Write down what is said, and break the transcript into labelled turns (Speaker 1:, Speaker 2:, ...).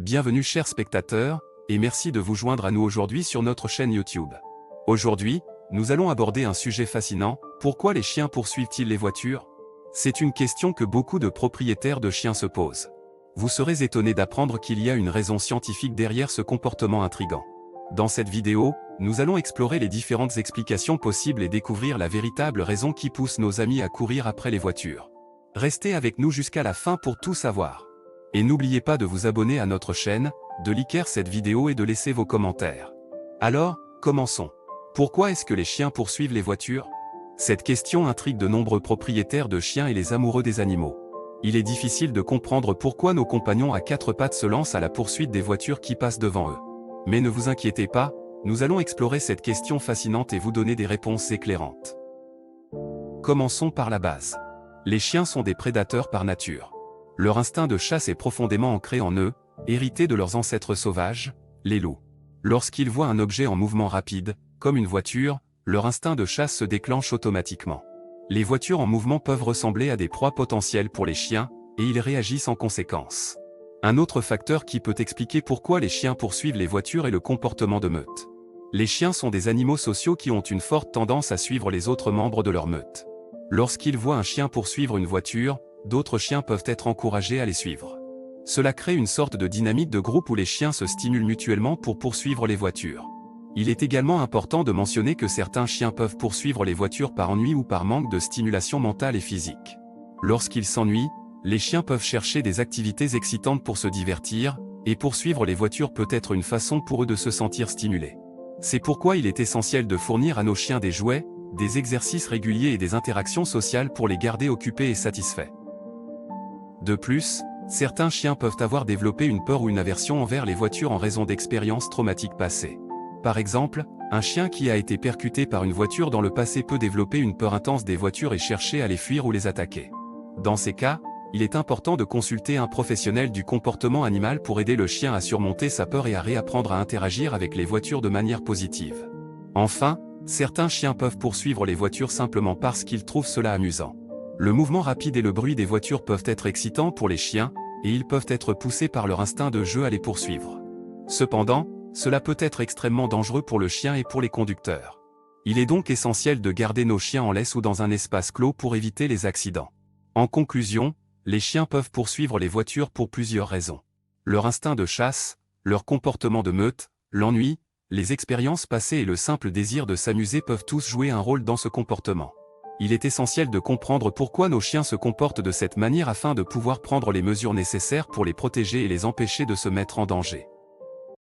Speaker 1: Bienvenue chers spectateurs, et merci de vous joindre à nous aujourd'hui sur notre chaîne YouTube. Aujourd'hui, nous allons aborder un sujet fascinant, pourquoi les chiens poursuivent-ils les voitures? C'est une question que beaucoup de propriétaires de chiens se posent. Vous serez étonnés d'apprendre qu'il y a une raison scientifique derrière ce comportement intrigant. Dans cette vidéo, nous allons explorer les différentes explications possibles et découvrir la véritable raison qui pousse nos amis à courir après les voitures. Restez avec nous jusqu'à la fin pour tout savoir. Et n'oubliez pas de vous abonner à notre chaîne, de liker cette vidéo et de laisser vos commentaires. Alors, commençons. Pourquoi est-ce que les chiens poursuivent les voitures? Cette question intrigue de nombreux propriétaires de chiens et les amoureux des animaux. Il est difficile de comprendre pourquoi nos compagnons à quatre pattes se lancent à la poursuite des voitures qui passent devant eux. Mais ne vous inquiétez pas, nous allons explorer cette question fascinante et vous donner des réponses éclairantes. Commençons par la base. Les chiens sont des prédateurs par nature. Leur instinct de chasse est profondément ancré en eux, hérité de leurs ancêtres sauvages, les loups. Lorsqu'ils voient un objet en mouvement rapide, comme une voiture, leur instinct de chasse se déclenche automatiquement. Les voitures en mouvement peuvent ressembler à des proies potentielles pour les chiens, et ils réagissent en conséquence. Un autre facteur qui peut expliquer pourquoi les chiens poursuivent les voitures est le comportement de meute. Les chiens sont des animaux sociaux qui ont une forte tendance à suivre les autres membres de leur meute. Lorsqu'ils voient un chien poursuivre une voiture, d'autres chiens peuvent être encouragés à les suivre. Cela crée une sorte de dynamique de groupe où les chiens se stimulent mutuellement pour poursuivre les voitures. Il est également important de mentionner que certains chiens peuvent poursuivre les voitures par ennui ou par manque de stimulation mentale et physique. Lorsqu'ils s'ennuient, les chiens peuvent chercher des activités excitantes pour se divertir, et poursuivre les voitures peut être une façon pour eux de se sentir stimulés. C'est pourquoi il est essentiel de fournir à nos chiens des jouets, des exercices réguliers et des interactions sociales pour les garder occupés et satisfaits. De plus, certains chiens peuvent avoir développé une peur ou une aversion envers les voitures en raison d'expériences traumatiques passées. Par exemple, un chien qui a été percuté par une voiture dans le passé peut développer une peur intense des voitures et chercher à les fuir ou les attaquer. Dans ces cas, il est important de consulter un professionnel du comportement animal pour aider le chien à surmonter sa peur et à réapprendre à interagir avec les voitures de manière positive. Enfin, certains chiens peuvent poursuivre les voitures simplement parce qu'ils trouvent cela amusant. Le mouvement rapide et le bruit des voitures peuvent être excitants pour les chiens, et ils peuvent être poussés par leur instinct de jeu à les poursuivre. Cependant, cela peut être extrêmement dangereux pour le chien et pour les conducteurs. Il est donc essentiel de garder nos chiens en laisse ou dans un espace clos pour éviter les accidents. En conclusion, les chiens peuvent poursuivre les voitures pour plusieurs raisons. Leur instinct de chasse, leur comportement de meute, l'ennui, les expériences passées et le simple désir de s'amuser peuvent tous jouer un rôle dans ce comportement. Il est essentiel de comprendre pourquoi nos chiens se comportent de cette manière afin de pouvoir prendre les mesures nécessaires pour les protéger et les empêcher de se mettre en danger.